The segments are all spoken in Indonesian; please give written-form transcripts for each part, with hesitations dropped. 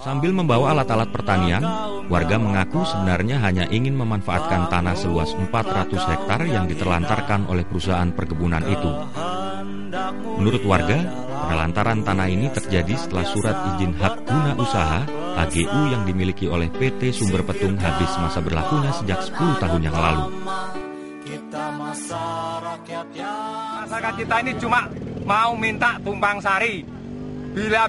Sambil membawa alat-alat pertanian, warga mengaku sebenarnya hanya ingin memanfaatkan tanah seluas 400 hektar yang diterlantarkan oleh perusahaan perkebunan itu. Menurut warga, penelantaran tanah ini terjadi setelah surat izin hak guna usaha (HGU) yang dimiliki oleh PT Sumber Petung habis masa berlakunya sejak 10 tahun yang lalu. Masyarakat kita ini cuma mau minta tumpang sari. Bila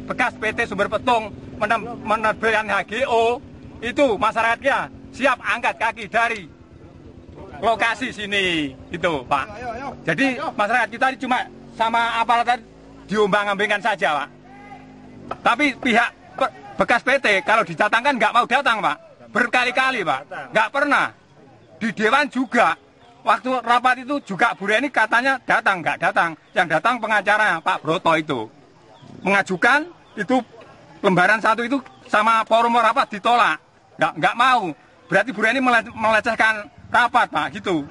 bekas PT Sumber Petung menerbitkan HGO, itu masyarakatnya siap angkat kaki dari lokasi sini, itu Pak. Jadi masyarakat kita ini cuma sama aparat diombang-ambingkan saja Pak. Tapi pihak bekas PT kalau didatangkan nggak mau datang Pak, berkali-kali Pak, nggak pernah. Di Dewan juga. Waktu rapat itu juga Bu Reni katanya datang, nggak datang. Yang datang pengacara Pak Broto itu. Mengajukan itu lembaran 1 itu sama forum rapat ditolak. Nggak mau. Berarti Bu Reni melecehkan rapat Pak, gitu.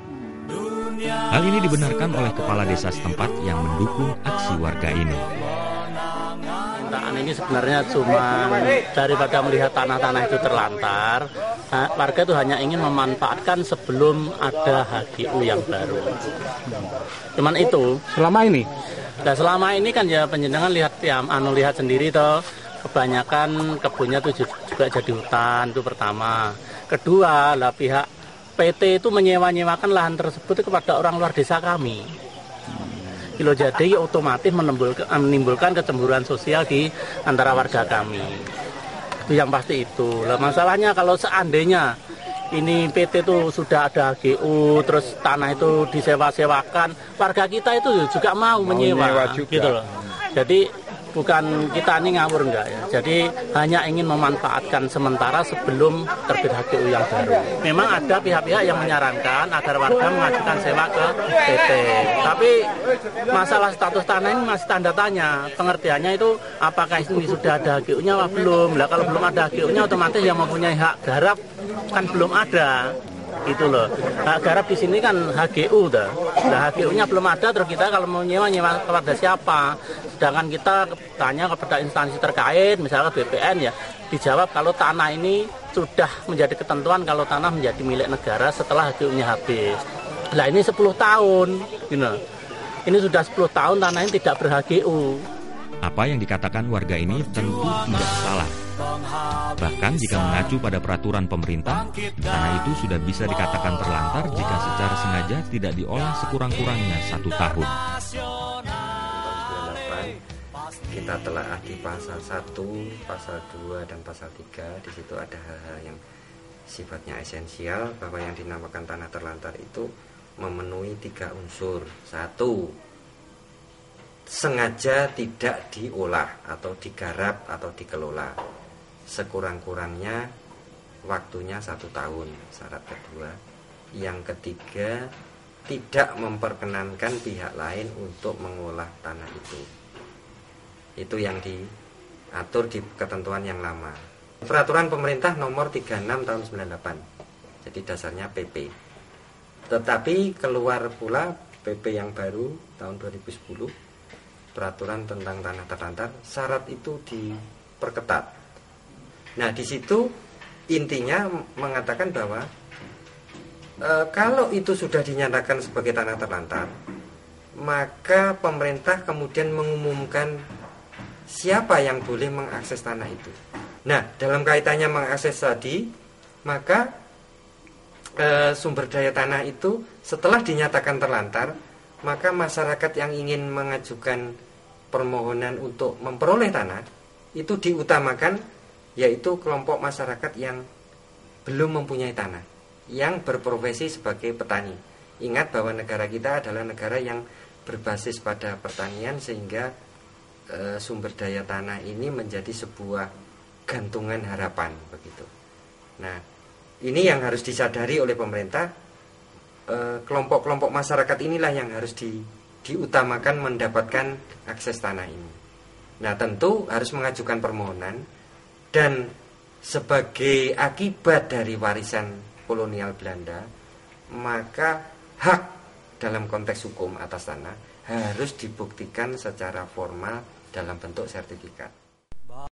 Hal ini dibenarkan oleh kepala desa setempat yang mendukung aksi warga ini. Permintaan ini sebenarnya cuma daripada melihat tanah-tanah itu terlantar, warga itu hanya ingin memanfaatkan sebelum ada HGU yang baru. Cuman itu. Selama ini? Nah, selama ini kan ya penjenengan lihat sendiri toh, kebanyakan kebunnya itu juga jadi hutan, itu pertama. Kedua, lah pihak PT itu menyewa-nyewakan lahan tersebut kepada orang luar desa kami. Jadi otomatis menimbulkan kecemburuan sosial di antara warga kami. Itu yang pasti itu. Lah masalahnya kalau seandainya ini PT itu sudah ada HGU, terus tanah itu disewa-sewakan, warga kita itu juga mau menyewa juga. Gitu loh. Jadi bukan kita ini ngawur enggak ya. Jadi hanya ingin memanfaatkan sementara sebelum terbit HGU yang baru. Memang ada pihak-pihak yang menyarankan agar warga mengajukan sewa ke PT. Tapi masalah status tanah ini masih tanda tanya. Pengertiannya itu apakah ini sudah ada HGU-nya atau belum. Lah kalau belum ada HGU-nya otomatis yang mempunyai hak garap kan belum ada. Gitu loh. Hak garap di sini kan HGU dah. Nah, HGU-nya belum ada, terus kita kalau mau nyewa kepada siapa? Sedangkan kita tanya kepada instansi terkait, misalnya BPN ya, dijawab kalau tanah ini sudah menjadi ketentuan kalau tanah menjadi milik negara setelah HGU-nya habis. Nah, ini 10 tahun, gitu. Ini sudah 10 tahun tanah ini tidak ber-HGU. Apa yang dikatakan warga ini tentu tidak salah. Bahkan jika mengacu pada peraturan pemerintah, tanah itu sudah bisa dikatakan terlantar jika secara sengaja tidak diolah sekurang-kurangnya 1 tahun. Kita telah di pasal 1, pasal 2, dan pasal 3. Di situ ada hal-hal yang sifatnya esensial, bahwa yang dinamakan tanah terlantar itu memenuhi 3 unsur. 1, sengaja tidak diolah atau digarap atau dikelola. Sekurang-kurangnya waktunya 1 tahun, syarat kedua. Yang ketiga, tidak memperkenankan pihak lain untuk mengolah tanah itu. Itu yang diatur di ketentuan yang lama. Peraturan pemerintah nomor 36 tahun 98. Jadi dasarnya PP. Tetapi keluar pula PP yang baru tahun 2010, peraturan tentang tanah terlantar, syarat itu diperketat. Nah, di situ intinya mengatakan bahwa kalau itu sudah dinyatakan sebagai tanah terlantar, maka pemerintah kemudian mengumumkan siapa yang boleh mengakses tanah itu. Nah, dalam kaitannya mengakses tadi, maka sumber daya tanah itu setelah dinyatakan terlantar, maka masyarakat yang ingin mengajukan permohonan untuk memperoleh tanah itu diutamakan, yaitu kelompok masyarakat yang belum mempunyai tanah, yang berprofesi sebagai petani. Ingat bahwa negara kita adalah negara yang berbasis pada pertanian, sehingga sumber daya tanah ini menjadi sebuah gantungan harapan, begitu. Nah, ini yang harus disadari oleh pemerintah. Kelompok-kelompok masyarakat inilah yang harus diutamakan mendapatkan akses tanah ini. Nah, tentu harus mengajukan permohonan, dan sebagai akibat dari warisan kolonial Belanda, maka hak dalam konteks hukum atas tanah harus dibuktikan secara formal dalam bentuk sertifikat.